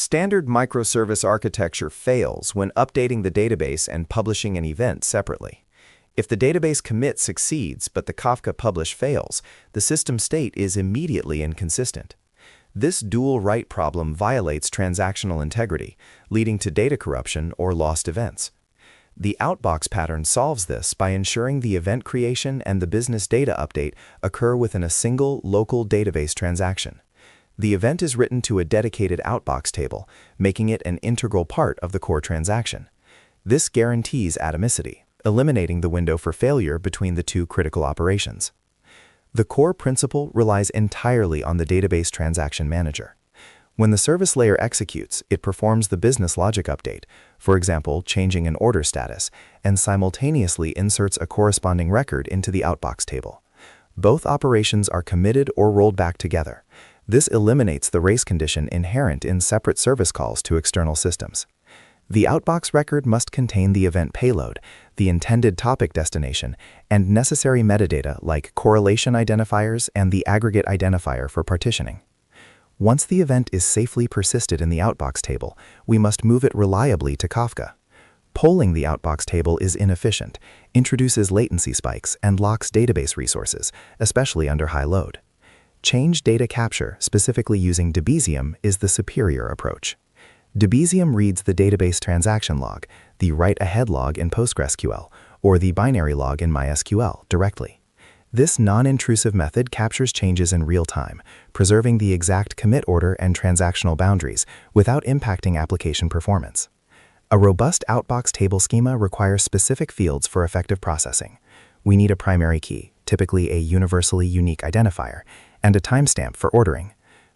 Standard microservice architecture fails when updating the database and publishing an event separately. If the database commit succeeds but the Kafka publish fails, the system state is immediately inconsistent. This dual write problem violates transactional integrity, leading to data corruption or lost events. The Outbox pattern solves this by ensuring the event creation and the business data update occur within a single local database transaction. The event is written to a dedicated Outbox table, making it an integral part of the core transaction. This guarantees atomicity, eliminating the window for failure between the two critical operations. The core principle relies entirely on the database transaction manager. When the service layer executes, it performs the business logic update, for example, changing an order status, and simultaneously inserts a corresponding record into the Outbox table. Both operations are committed or rolled back together. This eliminates the race condition inherent in separate service calls to external systems. The Outbox record must contain the event payload, the intended topic destination, and necessary metadata like correlation identifiers and the aggregate identifier for partitioning. Once the event is safely persisted in the Outbox table, we must move it reliably to Kafka. Polling the Outbox table is inefficient, introduces latency spikes, and locks database resources, especially under high load. Change data capture, specifically using Debezium, is the superior approach. Debezium reads the database transaction log, the write-ahead log in PostgreSQL, or the binary log in MySQL directly. This non-intrusive method captures changes in real time, preserving the exact commit order and transactional boundaries without impacting application performance. A robust Outbox table schema requires specific fields for effective processing. We need a primary key, typically a universally unique identifier, and a timestamp for ordering.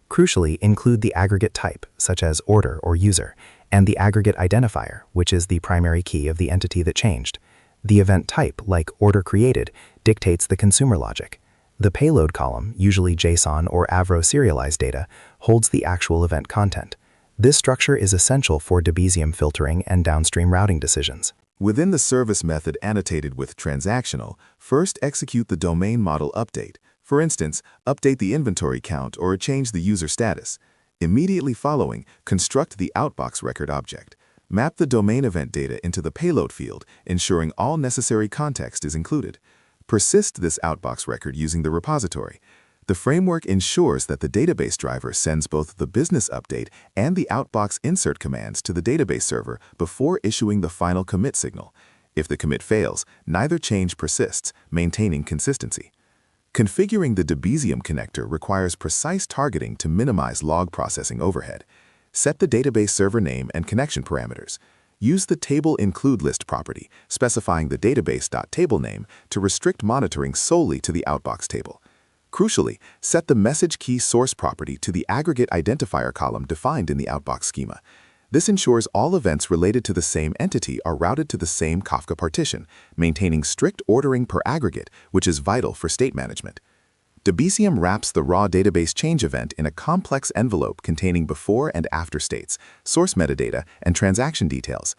Crucially, include the aggregate type, such as order or user, and the aggregate identifier, which is the primary key of the entity that changed. The event type, like order created, dictates the consumer logic. The payload column, usually JSON or Avro serialized data, holds the actual event content. This structure is essential for Debezium filtering and downstream routing decisions. Within the service method annotated with transactional, first execute the domain model update. For instance, update the inventory count or change the user status. Immediately following, construct the Outbox record object. Map the domain event data into the payload field, ensuring all necessary context is included. Persist this Outbox record using the repository. The framework ensures that the database driver sends both the business update and the Outbox insert commands to the database server before issuing the final commit signal. If the commit fails, neither change persists, maintaining consistency. Configuring the Debezium connector requires precise targeting to minimize log processing overhead. Set the database server name and connection parameters. Use the table include list property, specifying the database.table name to restrict monitoring solely to the Outbox table. Crucially, set the message key source property to the aggregate identifier column defined in the Outbox schema. This ensures all events related to the same entity are routed to the same Kafka partition, maintaining strict ordering per aggregate, which is vital for state management. Debezium wraps the raw database change event in a complex envelope containing before and after states, source metadata, and transaction details.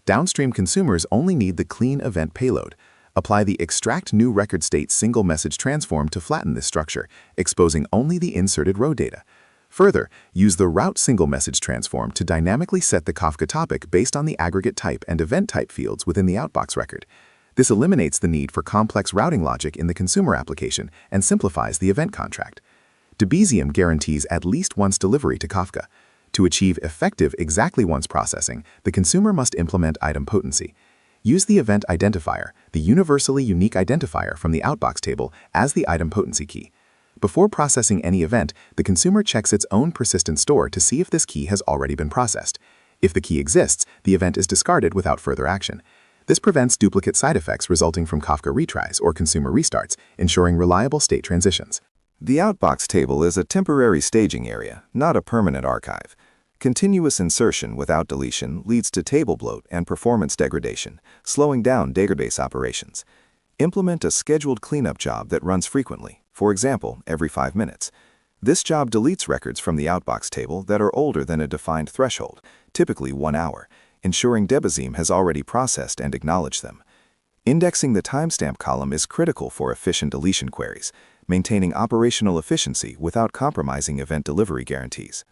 Downstream consumers only need the clean event payload. Apply the extract new record state single message transform to flatten this structure, exposing only the inserted row data. Further, use the route single message transform to dynamically set the Kafka topic based on the aggregate type and event type fields within the Outbox record. This eliminates the need for complex routing logic in the consumer application and simplifies the event contract. Debezium guarantees at least once delivery to Kafka. To achieve effective exactly once processing, the consumer must implement idempotency. Use the event identifier, the universally unique identifier from the Outbox table, as the idempotency key. Before processing any event, the consumer checks its own persistent store to see if this key has already been processed. If the key exists, the event is discarded without further action. This prevents duplicate side effects resulting from Kafka retries or consumer restarts, ensuring reliable state transitions. The Outbox table is a temporary staging area, not a permanent archive. Continuous insertion without deletion leads to table bloat and performance degradation, slowing down database operations. Implement a scheduled cleanup job that runs frequently, for example, every 5 minutes. This job deletes records from the Outbox table that are older than a defined threshold, typically 1 hour, ensuring Debezium has already processed and acknowledged them. Indexing the timestamp column is critical for efficient deletion queries, maintaining operational efficiency without compromising event delivery guarantees.